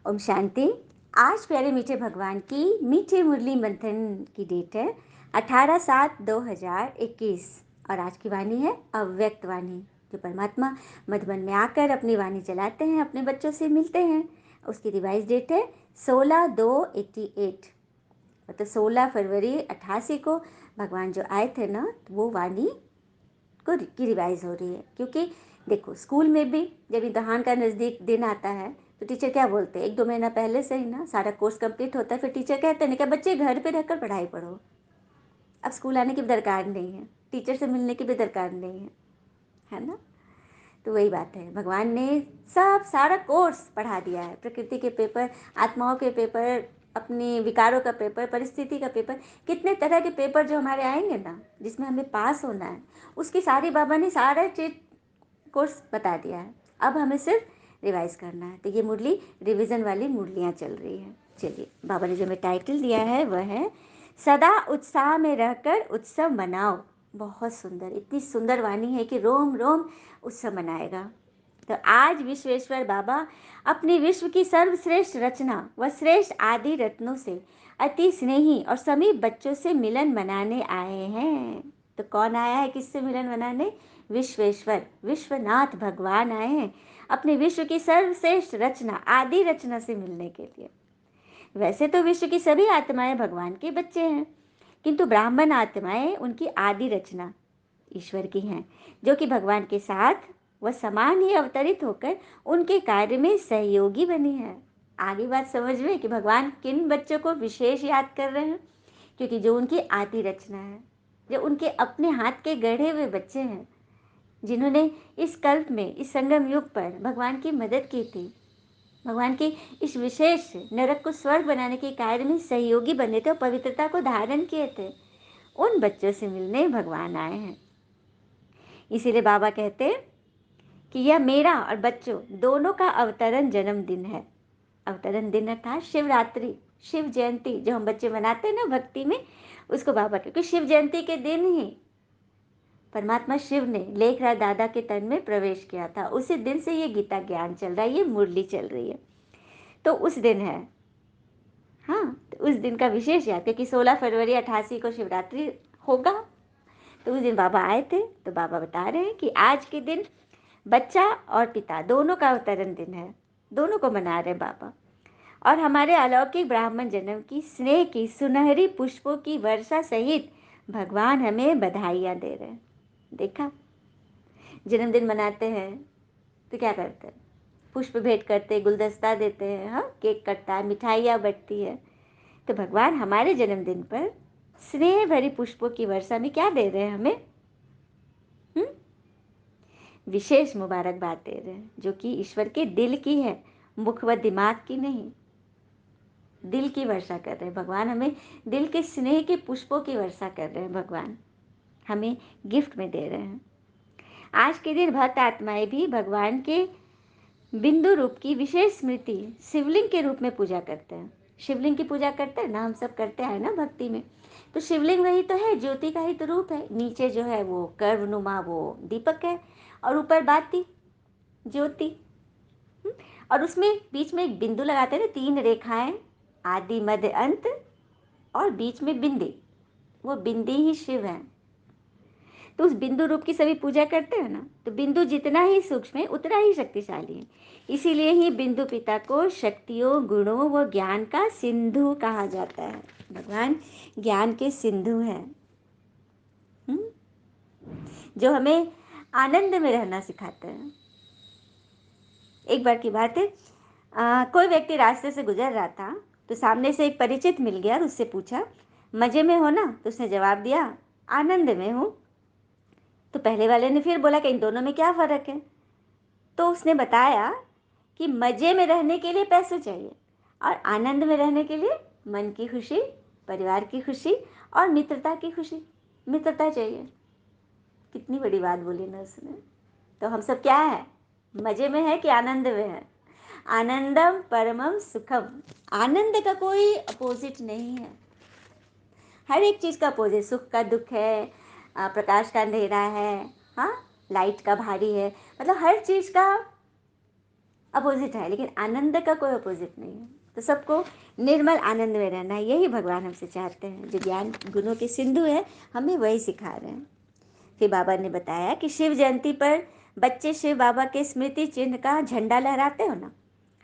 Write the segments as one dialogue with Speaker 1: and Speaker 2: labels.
Speaker 1: ओम शांति। आज प्यारे मीठे भगवान की मीठे मुरली मंथन की डेट है 18/7/2021 और आज की वाणी है अव्यक्त वाणी। जो परमात्मा मधुबन में आकर अपनी वाणी चलाते हैं, अपने बच्चों से मिलते हैं। उसकी रिवाइज डेट है 16/2/88। मतलब 16 फरवरी 88 को भगवान जो आए थे ना, तो वो वाणी की रिवाइज हो रही है। क्योंकि देखो, स्कूल में भी जब इम्तहान का नज़दीक दिन आता है तो टीचर क्या बोलते हैं, 1-2 महीना पहले से ही ना सारा कोर्स कंप्लीट होता है। फिर टीचर कहते हैं कि बच्चे घर पे रहकर पढ़ाई पढ़ो। अब स्कूल आने की भी दरकार नहीं है, टीचर से मिलने की भी दरकार नहीं है ना। तो वही बात है, भगवान ने सब सारा कोर्स पढ़ा दिया है। प्रकृति के पेपर, आत्माओं के पेपर, अपने विकारों का पेपर, परिस्थिति का पेपर, कितने तरह के पेपर जो हमारे आएंगे ना, जिसमें हमें पास होना है, उसकी सारी बाबा ने सारा चीज कोर्स बता दिया है। अब हमें सिर्फ रिवाइज करना है। तो ये मुरली रिवीजन वाली मुरलियाँ चल रही है। चलिए, बाबा ने जो हमें टाइटल दिया है वह है सदा उत्साह में रहकर उत्सव मनाओ। बहुत सुंदर, इतनी सुंदर वाणी है कि रोम रोम उत्सव मनाएगा। तो आज विश्वेश्वर बाबा अपनी विश्व की सर्वश्रेष्ठ रचना व श्रेष्ठ आदि रत्नों से अति स्नेही और समीप बच्चों से मिलन मनाने आए हैं। तो कौन आया है किससे मिलन मनाने? विश्वेश्वर विश्वनाथ भगवान आए हैं अपने विश्व की सर्वश्रेष्ठ रचना आदि रचना से मिलने के लिए। वैसे तो विश्व की सभी आत्माएं भगवान के बच्चे हैं, किंतु ब्राह्मण आत्माएं उनकी आदि रचना ईश्वर की हैं, जो कि भगवान के साथ वह समान ही अवतरित होकर उनके कार्य में सहयोगी बनी है। आगे बात समझ में कि भगवान किन बच्चों को विशेष याद कर रहे हैं, क्योंकि जो उनकी आदि रचना है, जो उनके अपने हाथ के गढ़े हुए बच्चे हैं, जिन्होंने इस कल्प में, इस संगम युग पर भगवान की मदद की थी, भगवान के इस विशेष नरक को स्वर्ग बनाने के कार्य में सहयोगी बने थे और पवित्रता को धारण किए थे, उन बच्चों से मिलने भगवान आए हैं। इसीलिए बाबा कहते हैं कि यह मेरा और बच्चों दोनों का अवतरण जन्मदिन है। अवतरण दिन अर्थात शिवरात्रि, शिव जयंती जो हम बच्चे मनाते हैं ना भक्ति में, उसको बाबा क्योंकि शिव जयंती के दिन ही परमात्मा शिव ने लेखराज दादा के तन में प्रवेश किया था। उसी दिन से ये गीता ज्ञान चल रहा है, ये मुरली चल रही है। तो उस दिन है, हाँ, तो उस दिन का विशेष याद, क्योंकि 16 फरवरी 88 को शिवरात्रि होगा। तो उस दिन बाबा आए थे। तो बाबा बता रहे हैं कि आज के दिन बच्चा और पिता दोनों का अवतरण दिन है, दोनों को मना रहे हैं बाबा। और हमारे अलौकिक ब्राह्मण जन्म की स्नेह की सुनहरी पुष्पों की वर्षा सहित भगवान हमें बधाइयाँ दे रहे हैं। देखा, जन्मदिन मनाते हैं तो क्या करते हैं? पुष्प भेंट करते, गुलदस्ता देते हैं, हाँ, केक कटता है, मिठाइयाँ बंटती है। तो भगवान हमारे जन्मदिन पर स्नेह भरी पुष्पों की वर्षा में क्या दे रहे हैं हमें? विशेष मुबारकबाद दे रहे हैं, जो कि ईश्वर के दिल की है, मुख व दिमाग की नहीं। दिल की वर्षा कर रहे हैं भगवान, हमें दिल के स्नेह के पुष्पों की वर्षा कर रहे हैं भगवान, हमें गिफ्ट में दे रहे हैं। आज के दिन भक्त आत्माएं भी भगवान के बिंदु रूप की विशेष स्मृति शिवलिंग के रूप में पूजा करते हैं। शिवलिंग की पूजा करते हैं ना, हम सब करते हैं ना भक्ति में। तो शिवलिंग वही तो है, ज्योति का ही तो रूप है। नीचे जो है वो कर्वनुमा वो दीपक है और ऊपर बाती ज्योति। और उसमें बीच में एक बिंदु लगाते हैं ना, 3 रेखाएं, आदि मध्य अंत और बीच में बिंदी, वो बिंदी ही शिव है। तो उस बिंदु रूप की सभी पूजा करते हैं ना। तो बिंदु जितना ही सूक्ष्म है उतना ही शक्तिशाली है। इसीलिए ही बिंदु पिता को शक्तियों, गुणों व ज्ञान का सिंधु कहा जाता है। भगवान ज्ञान के सिंधु हैं, जो हमें आनंद में रहना सिखाते हैं। एक बार की बात है, कोई व्यक्ति रास्ते से गुजर रहा था, तो सामने से एक परिचित मिल गया और उससे पूछा, मजे में हो ना? तो उसने जवाब दिया, आनंद में हूँ। तो पहले वाले ने फिर बोला कि इन दोनों में क्या फ़र्क है? तो उसने बताया कि मज़े में रहने के लिए पैसे चाहिए और आनंद में रहने के लिए मन की खुशी, परिवार की खुशी और मित्रता की खुशी, मित्रता चाहिए। कितनी बड़ी बात बोली ना उसने। तो हम सब क्या है, मज़े में है कि आनंद में है? आनंदम परमम सुखम। आनंद का कोई अपोजिट नहीं है, हर एक चीज़ का अपोजिट। सुख का दुख है, प्रकाश का अंधेरा है, हाँ, लाइट का भारी है, मतलब हर चीज़ का अपोजिट है, लेकिन आनंद का कोई अपोजिट नहीं है। तो सबको निर्मल आनंद में रहना है, यही भगवान हमसे चाहते हैं। जो ज्ञान गुणों के सिंधु है, हमें वही सिखा रहे हैं। फिर बाबा ने बताया कि शिव जयंती पर बच्चे शिव बाबा के स्मृति चिन्ह का झंडा लहराते हो ना।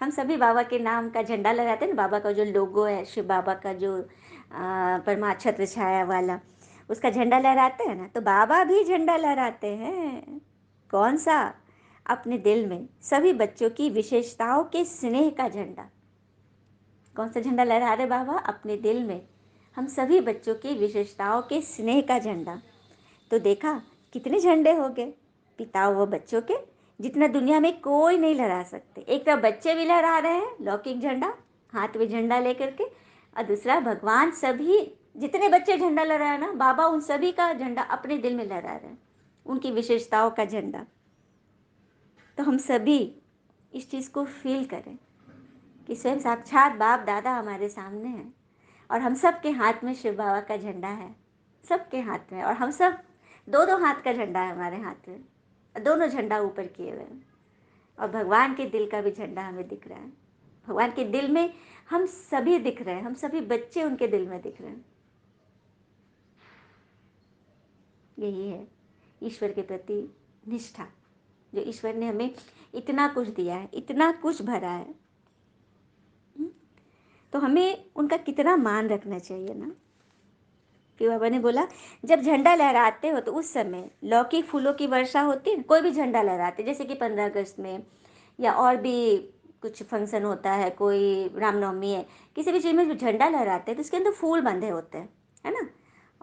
Speaker 1: हम सभी बाबा के नाम का झंडा लहराते हैं ना। बाबा का जो लोगो है, शिव बाबा का जो परमा छत्र छाया वाला, उसका झंडा लहराते हैं ना। तो बाबा भी झंडा लहराते हैं। कौन सा? अपने दिल में सभी बच्चों की विशेषताओं के स्नेह का झंडा। कौन सा झंडा लहरा रहे बाबा? अपने दिल में हम सभी बच्चों की विशेषताओं के स्नेह का झंडा। तो देखा कितने झंडे हो गए पिता व बच्चों के, जितना दुनिया में कोई नहीं लहरा सकते। एक तरफ बच्चे भी लहरा रहे हैं लौकिक झंडा, हाथ में झंडा लेकर के, और दूसरा भगवान सभी जितने बच्चे झंडा लहरा रहे हैं ना, बाबा उन सभी का झंडा अपने दिल में लहरा रहे हैं, उनकी विशेषताओं का झंडा। तो हम सभी इस चीज़ को फील करें कि स्वयं साक्षात बाप दादा हमारे सामने हैं, और हम सब के हाथ में शिव बाबा का झंडा है, सबके हाथ में। और हम सब दो दो हाथ का झंडा है हमारे हाथ में, दोनों झंडा ऊपर किए हुए हैं। और भगवान के दिल का भी झंडा हमें दिख रहा है। भगवान के दिल में हम सभी दिख रहे हैं, हम सभी बच्चे उनके दिल में दिख रहे हैं। यही है ईश्वर के प्रति निष्ठा, जो ईश्वर ने हमें इतना कुछ दिया है, इतना कुछ भरा है। तो हमें उनका कितना मान रखना चाहिए ना। फिर बाबा ने बोला, जब झंडा लहराते हो तो उस समय लौकिक फूलों की वर्षा होती है। कोई भी झंडा लहराते, जैसे कि 15 अगस्त में, या और भी कुछ फंक्शन होता है, कोई रामनवमी है, किसी भी चीज़ में जो झंडा लहराते हैं तो उसके अंदर फूल बंधे होते हैं, है ना।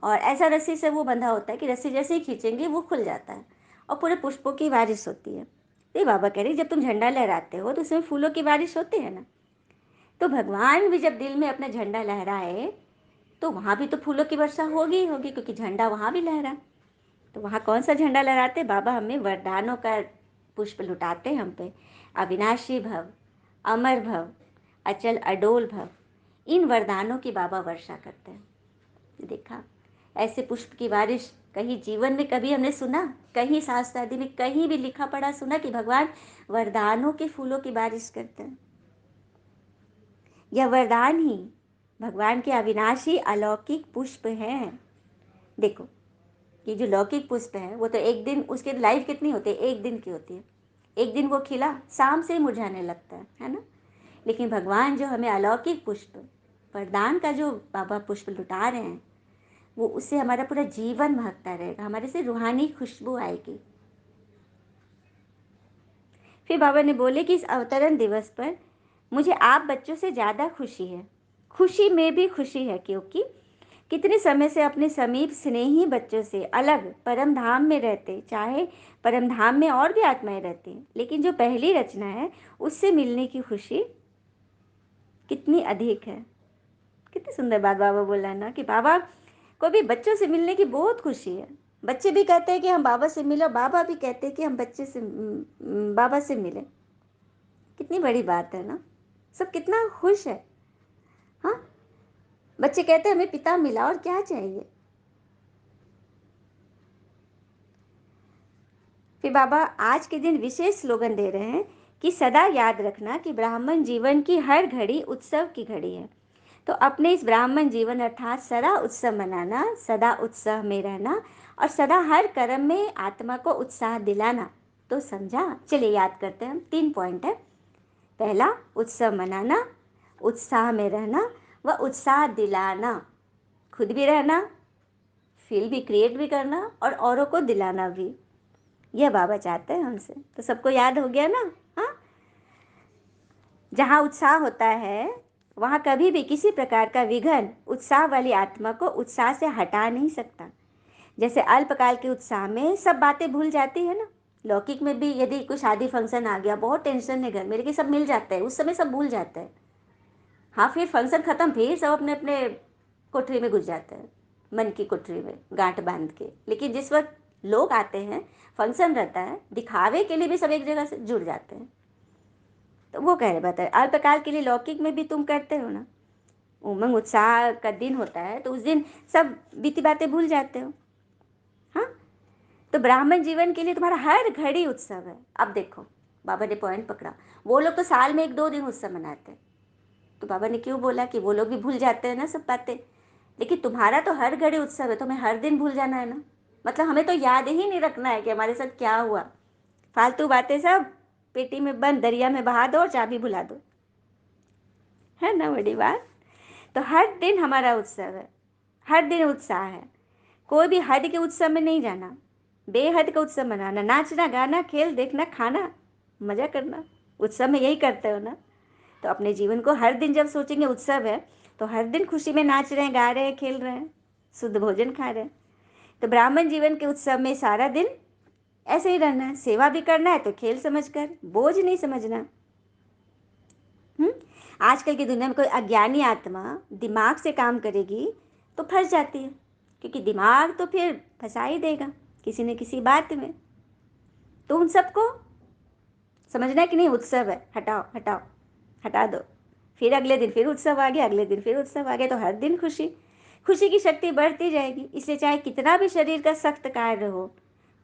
Speaker 1: और ऐसा रस्सी से वो बंधा होता है कि रस्सी जैसे ही खींचेंगे वो खुल जाता है, और पूरे पुष्पों की बारिश होती है। तो ये बाबा कह रहे जब तुम झंडा लहराते हो तो उसमें फूलों की बारिश होती है ना। तो भगवान भी जब दिल में अपना झंडा लहराए तो वहाँ भी तो फूलों की वर्षा होगी ही होगी, क्योंकि झंडा वहाँ भी लहरा। तो वहाँ कौन सा झंडा लहराते? बाबा हमें वरदानों का पुष्प लुटाते हैं हम पे। अविनाशी भव, अमर भव, अचल अडोल भव, इन वरदानों की बाबा वर्षा करते हैं। देखा ऐसे पुष्प की बारिश कहीं जीवन में कभी हमने सुना? कहीं शास्त्र आदि में कहीं भी लिखा पढ़ा सुना कि भगवान वरदानों के फूलों की बारिश करते हैं? यह वरदान ही भगवान के अविनाशी अलौकिक पुष्प हैं। देखो कि जो लौकिक पुष्प है वो तो एक दिन, उसकी लाइफ कितनी होती है? एक दिन की होती है। एक दिन वो खिला, शाम से ही मुरझाने लगता है ना। लेकिन भगवान जो हमें अलौकिक पुष्प, वरदान का जो बाबा पुष्प लुटा रहे हैं, वो उससे हमारा पूरा जीवन महकता रहेगा, हमारे से रूहानी खुशबू आएगी। फिर बाबा ने बोले कि इस अवतरण दिवस पर मुझे आप बच्चों से ज़्यादा खुशी है। खुशी में भी खुशी है, क्योंकि कितने समय से अपने समीप स्नेही बच्चों से अलग परम धाम में रहते, चाहे परम धाम में और भी आत्माएं रहती हैं, लेकिन जो पहली रचना है उससे मिलने की खुशी कितनी अधिक है। कितनी सुंदर बात बाबा बोला ना, कि बाबा को भी बच्चों से मिलने की बहुत खुशी है। बच्चे भी कहते हैं कि हम बाबा से मिले, बाबा भी कहते हैं कि हम बच्चे से बाबा से मिले। कितनी बड़ी बात है ना। सब कितना खुश है। हाँ, बच्चे कहते हैं हमें पिता मिला, और क्या चाहिए। फिर बाबा आज के दिन विशेष स्लोगन दे रहे हैं कि सदा याद रखना कि ब्राह्मण जीवन की हर घड़ी उत्सव की घड़ी है। तो अपने इस ब्राह्मण जीवन अर्थात सदा उत्सव मनाना, सदा उत्साह में रहना, और सदा हर कर्म में आत्मा को उत्साह दिलाना। तो समझा? चलिए याद करते हैं हम। 3 पॉइंट है। पहला, उत्सव मनाना, उत्साह में रहना व उत्साह दिलाना। खुद भी रहना, फील भी, क्रिएट भी करना, और औरों को दिलाना भी। यह बाबा चाहते हैं हमसे। तो सबको याद हो गया ना। हाँ, जहाँ उत्साह होता है वहाँ कभी भी किसी प्रकार का विघन उत्साह वाली आत्मा को उत्साह से हटा नहीं सकता। जैसे अल्पकाल के उत्साह में सब बातें भूल जाती है ना। लौकिक में भी यदि कोई शादी फंक्शन आ गया, बहुत टेंशन है घर में, लेकिन सब मिल जाता है, उस समय सब भूल जाते हैं। हाँ, फिर फंक्शन खत्म, फिर सब अपने अपने कोठरी में घुस जाते हैं, मन की कोठरी में गांठ बांध के। लेकिन जिस वक्त लोग आते हैं, फंक्शन रहता है, दिखावे के लिए भी सब एक जगह से जुड़ जाते हैं। तो वो कह रहे बताए अल्पकाल के लिए लौकिक में भी तुम करते हो ना, उमंग उत्साह का दिन होता है तो उस दिन सब बीती बातें भूल जाते हो। हाँ, तो ब्राह्मण जीवन के लिए तुम्हारा हर घड़ी उत्सव है। अब देखो, बाबा ने पॉइंट पकड़ा। वो लोग तो साल में 1-2 दिन उत्सव मनाते हैं। तो बाबा ने क्यों बोला कि वो लोग भी भूल जाते हैं ना सब बातें, लेकिन तुम्हारा तो हर घड़ी उत्सव है, तुम्हें हर दिन भूल जाना है ना। मतलब हमें तो याद ही नहीं रखना है कि हमारे साथ क्या हुआ। फालतू बातें सब पेटी में बंद, दरिया में बहा दो और चाबी भुला दो, है ना बड़ी बात। तो हर दिन हमारा उत्सव है, हर दिन उत्साह है। कोई भी हद के उत्सव में नहीं जाना, बेहद का उत्सव मनाना, नाचना गाना खेल देखना खाना मजा करना, उत्सव में यही करते हो ना। तो अपने जीवन को हर दिन जब सोचेंगे उत्सव है, तो हर दिन खुशी में नाच रहे हैं, गा रहे हैं, खेल रहे हैं, शुद्ध भोजन खा रहे हैं। तो ब्राह्मण जीवन के उत्सव में सारा दिन ऐसे ही रहना है, सेवा भी करना है तो खेल समझकर, बोझ नहीं समझना। हम्म। आजकल की दुनिया में कोई अज्ञानी आत्मा दिमाग से काम करेगी तो फंस जाती है, क्योंकि दिमाग तो फिर फंसा ही देगा किसी न किसी बात में। तो उन सबको समझना है कि नहीं उत्सव है, हटाओ हटाओ हटा दो। फिर अगले दिन फिर उत्सव आ गया, अगले दिन फिर उत्सव आ गया, तो हर दिन खुशी, खुशी की शक्ति बढ़ती जाएगी। इसलिए चाहे कितना भी शरीर का सख्त कार्य हो,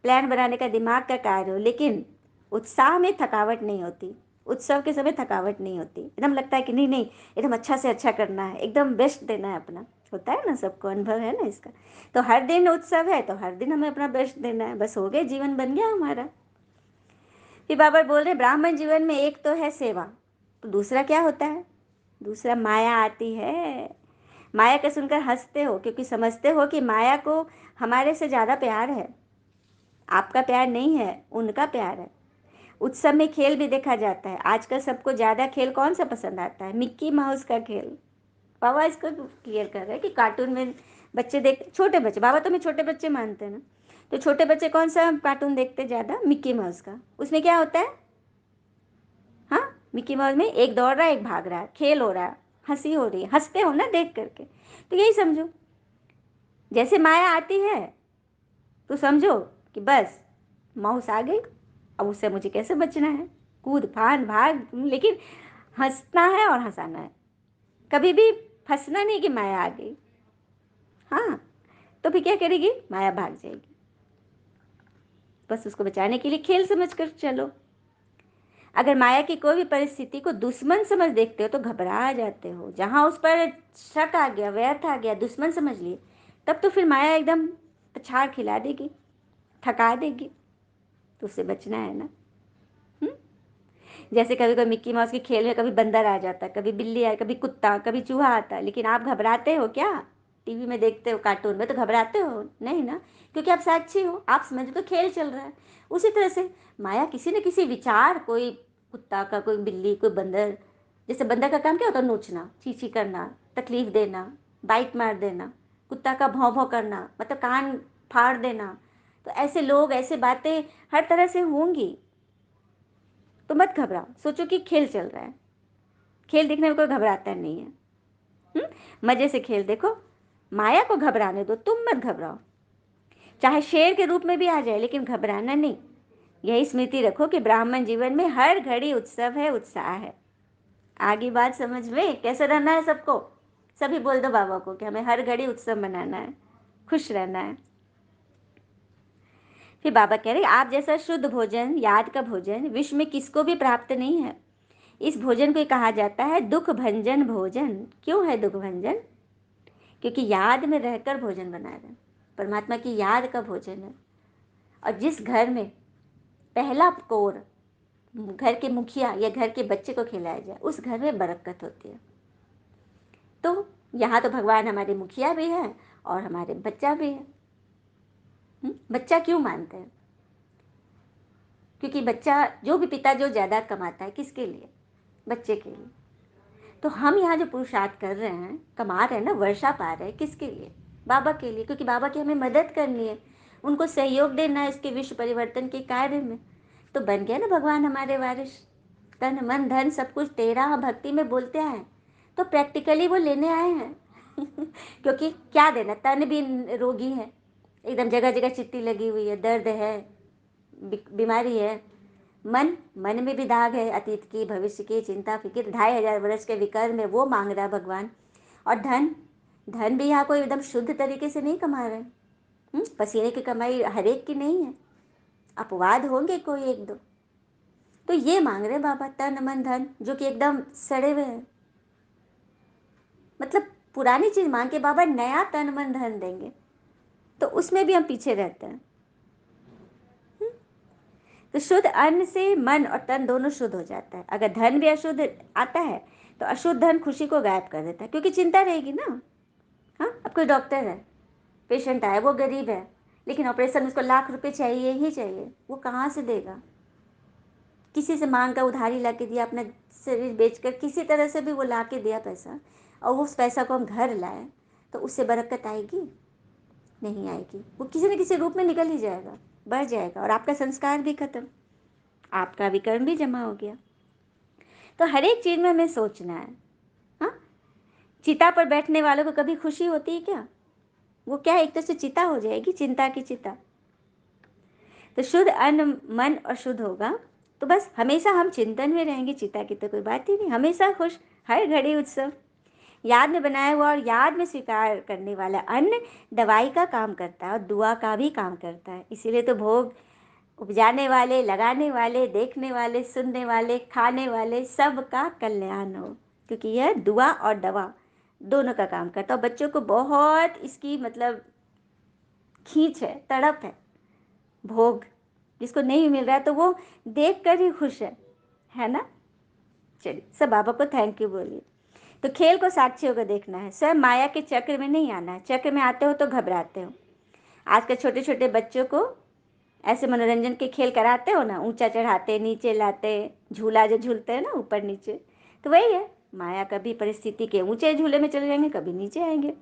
Speaker 1: प्लान बनाने का दिमाग का कार्य हो, लेकिन उत्साह में थकावट नहीं होती, उत्सव के समय थकावट नहीं होती। एकदम लगता है कि नहीं नहीं, एकदम अच्छा से अच्छा करना है, एकदम बेस्ट देना है अपना। होता है ना, सबको अनुभव है ना इसका। तो हर दिन उत्सव है तो हर दिन हमें अपना बेस्ट देना है, बस हो गए, जीवन बन गया हमारा। फिर बाबा बोल रहे ब्राह्मण जीवन में एक तो है सेवा, तो दूसरा क्या होता है, दूसरा माया आती है। माया का सुनकर हंसते हो क्योंकि समझते हो कि माया को हमारे से ज़्यादा प्यार है। आपका प्यार नहीं है, उनका प्यार है। उत्सव में खेल भी देखा जाता है। आजकल सबको ज़्यादा खेल कौन सा पसंद आता है, मिक्की माउस का खेल। बाबा इसको क्लियर कर रहे हैं कि कार्टून में बच्चे देख, छोटे बच्चे, बाबा तो मैं छोटे बच्चे मानते हैं ना, तो छोटे बच्चे कौन सा कार्टून देखते ज़्यादा, मिक्की माउस का। उसमें क्या होता है, हाँ, मिक्की माउस में एक दौड़ रहा है एक भाग रहा है, खेल हो रहा है, हंसी हो रही है, हंसते हो ना देख करके। तो यही समझो, जैसे माया आती है तो समझो कि बस माउस आ गई, अब उससे मुझे कैसे बचना है, कूद फान भाग, लेकिन हंसना है और हंसाना है, कभी भी फंसना नहीं कि माया आ गई। हाँ, तो फिर क्या करेगी, माया भाग जाएगी। बस उसको बचाने के लिए खेल समझ कर चलो। अगर माया की कोई भी परिस्थिति को दुश्मन समझ देखते हो तो घबरा जाते हो। जहाँ उस पर शक आ गया, व्यर्थ आ गया, दुश्मन समझ लिए, तब तो फिर माया एकदम पछाड़ खिला देगी, थका देगी। तो उससे बचना है ना। हुँ? जैसे कभी कभी मिक्की माउस के खेल में कभी बंदर आ जाता है, कभी बिल्ली आए, कभी कुत्ता, कभी चूहा आता है, लेकिन आप घबराते हो क्या, टीवी में देखते हो, कार्टून में तो घबराते हो नहीं ना, क्योंकि आप साक्षी हो, आप समझो तो खेल चल रहा है। उसी तरह से माया किसी न किसी विचार, कोई कुत्ता का, कोई बिल्ली, कोई बंदर, जैसे बंदर का काम क्या होता है, नोचना, चींची करना, तकलीफ देना, बाइट मार देना, कुत्ता का भौं भौं करना मतलब कान फाड़ देना। तो ऐसे लोग, ऐसे बातें हर तरह से होंगी। तो मत घबराओ, सोचो कि खेल चल रहा है, खेल देखने में कोई घबराता नहीं है। मजे से खेल देखो, माया को घबराने दो, तुम मत घबराओ। चाहे शेर के रूप में भी आ जाए, लेकिन घबराना नहीं। यही स्मृति रखो कि ब्राह्मण जीवन में हर घड़ी उत्सव है, उत्साह है। आगे बात समझ में, कैसे रहना है सबको, सभी बोल दो बाबा को कि हमें हर घड़ी उत्सव मनाना है, खुश रहना है। फिर बाबा कह रहे आप जैसा शुद्ध भोजन, याद का भोजन विश्व में किसको भी प्राप्त नहीं है। इस भोजन को कहा जाता है दुख भंजन भोजन। क्यों है दुख भंजन, क्योंकि याद में रहकर भोजन बना रहे हैं, परमात्मा की याद का भोजन है। और जिस घर में पहला कोर घर के मुखिया या घर के बच्चे को खिलाया जाए, उस घर में बरकत होती है। तो यहाँ तो भगवान हमारे मुखिया भी हैं और हमारे बच्चा भी है। बच्चा क्यों मानते हैं, क्योंकि बच्चा, जो भी पिता जो ज़्यादा कमाता है, किसके लिए, बच्चे के लिए। तो हम यहाँ जो पुरुषार्थ कर रहे हैं, कमा रहे हैं ना, वर्षा पा रहे हैं, किसके लिए, बाबा के लिए, क्योंकि बाबा की हमें मदद करनी है, उनको सहयोग देना है इसके विश्व परिवर्तन के कार्य में। तो बन गया ना भगवान हमारे वारिस, तन मन धन सब कुछ तेरा, भक्ति में बोलते आए, तो प्रैक्टिकली वो लेने आए हैं। क्योंकि क्या देना, तन भी रोगी है, एकदम जगह जगह चिट्टी लगी हुई है, दर्द है, बीमारी है। मन, मन में भी दाग है, अतीत की, भविष्य की चिंता फिक्र, 2500 वर्ष के विकर में वो मांग रहा है भगवान। और धन, धन भी यहाँ कोई एकदम शुद्ध तरीके से नहीं कमा रहे पसीने की कमाई हर एक की नहीं है, अपवाद होंगे कोई एक दो। तो ये मांग रहे बाबा तन मन धन, जो कि एकदम सड़े हुए हैं। मतलब पुरानी चीज मांग के बाबा नया तन मन धन देंगे, तो उसमें भी हम पीछे रहते हैं। तो शुद्ध अन्न से मन और तन दोनों शुद्ध हो जाता है। अगर धन भी अशुद्ध आता है तो अशुद्ध धन खुशी को गायब कर देता है, क्योंकि चिंता रहेगी ना। हाँ, अब कोई डॉक्टर है, पेशेंट आया, वो गरीब है, लेकिन ऑपरेशन उसको लाख रुपए चाहिए ही चाहिए, वो कहाँ से देगा? किसी से मांग कर उधारी ला के दिया, अपना शरीर बेचकर किसी तरह से भी वो ला के दिया पैसा, और उस पैसा को हम घर लाए, तो उससे बरकत आएगी? नहीं आएगी। वो किसी न किसी रूप में निकल ही जाएगा, बढ़ जाएगा, और आपका संस्कार भी खत्म, आपका विकर्म भी जमा हो गया। तो हर एक चीज में हमें सोचना है। हाँ, चिता पर बैठने वालों को कभी खुशी होती है क्या? वो क्या एक तरह से चिता हो जाएगी, चिंता की चिता। तो शुद्ध अन्न मन और शुद्ध होगा तो बस हमेशा हम चिंतन में रहेंगे, चिता की तो कोई बात ही नहीं, हमेशा खुश, हर घड़ी उत्सव। याद में बनाया हुआ और याद में स्वीकार करने वाला अन्न दवाई का काम करता है और दुआ का भी काम करता है। इसीलिए तो भोग उपजाने वाले, लगाने वाले, देखने वाले, सुनने वाले, खाने वाले, सबका कल्याण हो, क्योंकि यह दुआ और दवा दोनों का काम करता है। और बच्चों को बहुत इसकी मतलब खींच है, तड़प भोग जिसको नहीं मिल रहा है तो वो देख कर ही खुश है ना। चलिए सब बाबा को थैंक यू बोलिए। तो खेल को साक्षियों को देखना है, स्वयं माया के चक्र में नहीं आना है। चक्र में आते हो तो घबराते हो। आजकल छोटे छोटे बच्चों को ऐसे मनोरंजन के खेल कराते हो ना, ऊंचा चढ़ाते, नीचे लाते, झूला जो झूलते हैं ना ऊपर नीचे, तो वही है माया। कभी परिस्थिति के ऊंचे झूले में चले जाएंगे, कभी नीचे आएंगे,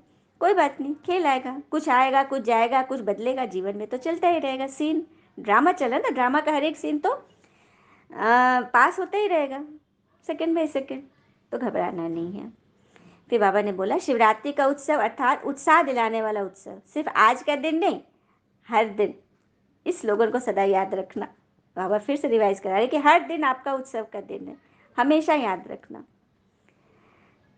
Speaker 1: कोई बात नहीं, खेल आएगा, कुछ जाएगा, कुछ बदलेगा, जीवन में तो चलता ही रहेगा। सीन ड्रामा चला ना, ड्रामा का हर एक सीन तो पास होता ही रहेगा, सेकंड बाय सेकंड, तो घबराना नहीं है। फिर बाबा ने बोला शिवरात्रि का उत्सव अर्थात उत्साह दिलाने वाला उत्सव सिर्फ आज का दिन नहीं, हर दिन। इस स्लोगन को सदा याद रखना। बाबा फिर से रिवाइज करा रहे कि हर दिन आपका उत्सव का दिन है, हमेशा याद रखना।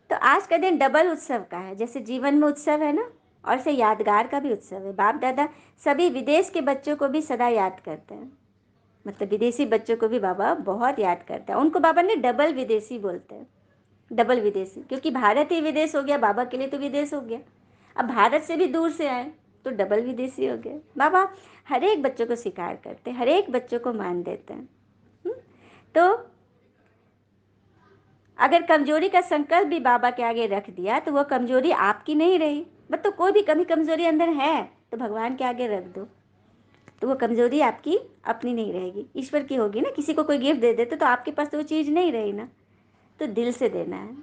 Speaker 1: तो आज का दिन डबल उत्सव का है, जैसे जीवन में उत्सव है ना, और से यादगार का भी उत्सव है। बाप दादा सभी विदेश के बच्चों को भी सदा याद करते हैं, मतलब विदेशी बच्चों को भी बाबा बहुत याद करते हैं। उनको बाबा ने डबल विदेशी बोलते हैं, डबल विदेशी, क्योंकि भारत ही विदेश हो गया, बाबा के लिए तो विदेश हो गया। अब भारत से भी दूर से आए तो डबल विदेशी हो गए। बाबा हर एक बच्चों को स्वीकार करते हैं, हर एक बच्चों को मान देते हैं। तो अगर कमजोरी का संकल्प भी बाबा के आगे रख दिया तो वह कमजोरी आपकी नहीं रही। मतलब कोई भी कमी कमजोरी अंदर है तो भगवान के आगे रख दो, तो वो कमजोरी आपकी अपनी नहीं रहेगी, ईश्वर की होगी ना। किसी को कोई गिफ्ट दे देते तो आपके पास तो वो चीज़ नहीं रही ना, तो दिल से देना है।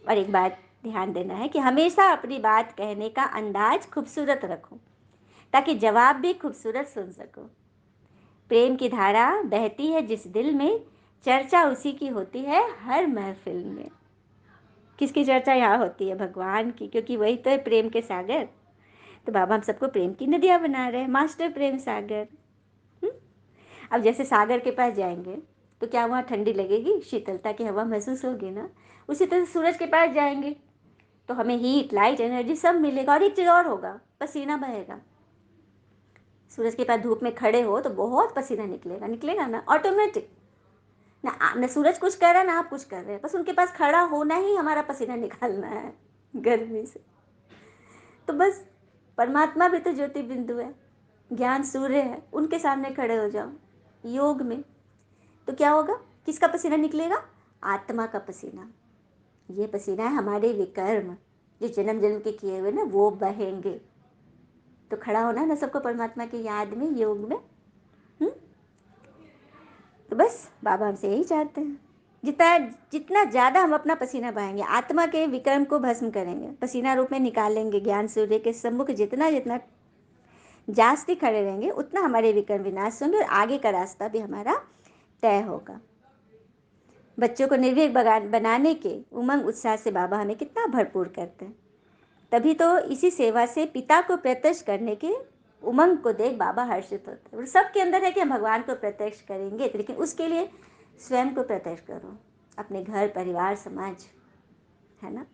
Speaker 1: और एक बात ध्यान देना है कि हमेशा अपनी बात कहने का अंदाज खूबसूरत रखो, ताकि जवाब भी खूबसूरत सुन सको। प्रेम की धारा बहती है जिस दिल में, चर्चा उसी की होती है हर महफिल में। किसकी चर्चा यहाँ होती है? भगवान की, क्योंकि वही तो है प्रेम के सागर। तो बाबा हम सबको प्रेम की नदियाँ बना रहे हैं, मास्टर प्रेम सागर। अब जैसे सागर के पास जाएंगे तो क्या वहाँ ठंडी लगेगी? शीतलता की हवा महसूस होगी ना। उसी तरह सूरज के पास जाएंगे तो हमें हीट, लाइट, एनर्जी सब मिलेगा। और एक चीज़ और होगा, पसीना बहेगा। सूरज के पास धूप में खड़े हो तो बहुत पसीना निकलेगा, निकलेगा ना ऑटोमेटिक। ना सूरज कुछ कर रहा है ना आप कुछ कर रहे हैं, बस उनके पास खड़ा होना ही हमारा पसीना निकालना है गर्मी से। तो बस परमात्मा भी तो ज्योति बिंदु है, ज्ञान सूर्य है, उनके सामने खड़े हो जाओ योग में, तो क्या होगा? किसका पसीना निकलेगा? आत्मा का पसीना। ये पसीना है हमारे विकर्म जो जन्म जन्म के किए हुए ना, वो बहेंगे। तो खड़ा होना है ना सबको परमात्मा की याद में, योग में। हुँ? तो बस बाबा हमसे यही चाहते हैं, जितना जितना ज़्यादा हम अपना पसीना बहाएंगे, आत्मा के विक्रम को भस्म करेंगे, पसीना रूप में निकालेंगे, ज्ञान सूर्य के सम्मुख जितना जितना जास्ती खड़े रहेंगे, उतना हमारे विक्रम विनाश होंगे और आगे का रास्ता भी हमारा तय होगा। बच्चों को निर्भीक बनाने के उमंग उत्साह से बाबा हमें कितना भरपूर करते हैं। तभी तो इसी सेवा से पिता को प्रत्यक्ष करने के उमंग को देख बाबा हर्षित होते हैं। सबके अंदर है कि हम भगवान को प्रत्यक्ष करेंगे, लेकिन उसके लिए स्वयं को प्रत्यक्ष करो, अपने घर, परिवार, समाज, है ना।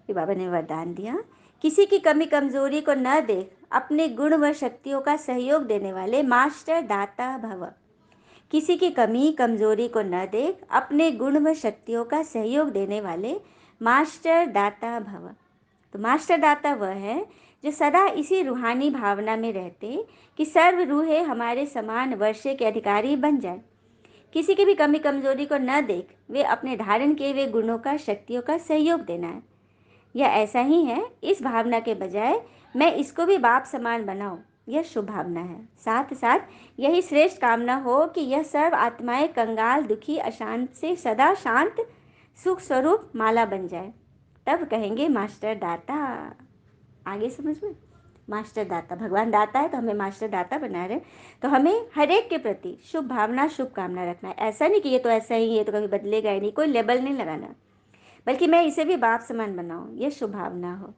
Speaker 1: फिर बाबा ने वरदान दिया, किसी की कमी कमजोरी को न देख अपने गुण व शक्तियों का सहयोग देने वाले मास्टर दाता भव। किसी की कमी कमजोरी को न देख अपने गुण व शक्तियों का सहयोग देने वाले मास्टर दाता भव। तो मास्टर दाता वह है जो सदा इसी रूहानी भावना में रहते कि सर्व रूहें हमारे समान वर्षे के अधिकारी बन जाए। किसी की भी कमी कमजोरी को न देख वे अपने धारण किए हुए गुणों का शक्तियों का सहयोग देना है। यह ऐसा ही है, इस भावना के बजाय मैं इसको भी बाप समान बनाऊं, यह शुभ भावना है। साथ साथ यही श्रेष्ठ कामना हो कि यह सर्व आत्माएं कंगाल दुखी अशांत से सदा शांत सुख स्वरूप माला बन जाए, तब कहेंगे मास्टर दाता। आगे समझ में, मास्टर दाता, भगवान दाता है तो हमें मास्टर दाता बना रहे, तो हमें हर एक के प्रति शुभ भावना शुभ कामना रखना है। ऐसा नहीं कि ये तो ऐसा ही है तो कभी बदलेगा ही नहीं, कोई लेबल नहीं लगाना, बल्कि मैं इसे भी बाप समान बनाऊं, ये शुभ भावना हो।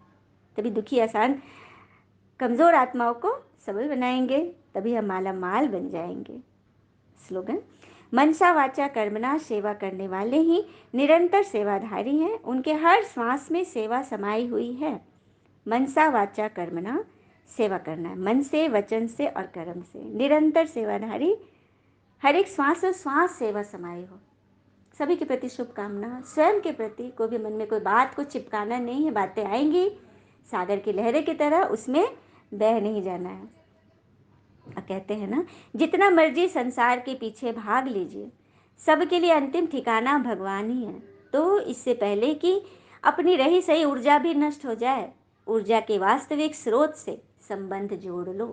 Speaker 1: तभी दुखी आसान कमजोर आत्माओं को सबल बनाएंगे, तभी हम माला माल बन जाएंगे। स्लोगन, मनसा वाचा कर्मणा सेवा करने वाले ही निरंतर सेवाधारी हैं, उनके हर श्वास में सेवा समाई हुई है। मनसा वाचा कर्मणा, सेवा करना है मन से वचन से और कर्म से, निरंतर सेवाधारी, हर एक श्वास और श्वास सेवा समाई हो। सभी के प्रति शुभकामना, स्वयं के प्रति कोई भी मन में कोई बात को चिपकाना नहीं है, बातें आएंगी सागर की लहरें की तरह, उसमें बह नहीं जाना है। अब कहते हैं ना, जितना मर्जी संसार के पीछे भाग लीजिए, सबके लिए अंतिम ठिकाना भगवान ही है। तो इससे पहले कि अपनी रही सही ऊर्जा भी नष्ट हो जाए, ऊर्जा के वास्तविक स्रोत से संबंध जोड़ लो,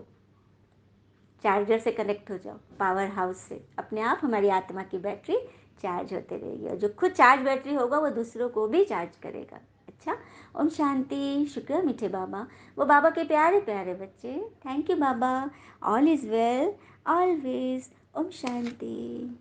Speaker 1: चार्जर से कनेक्ट हो जाओ, पावर हाउस से, अपने आप हमारी आत्मा की बैटरी चार्ज होते रहेगी, और जो खुद चार्ज बैटरी होगा वो दूसरों को भी चार्ज करेगा। अच्छा, ओम शांति। शुक्र मीठे बाबा, वो बाबा के प्यारे प्यारे बच्चे। Thank you Baba. All is well always. ओम शांति।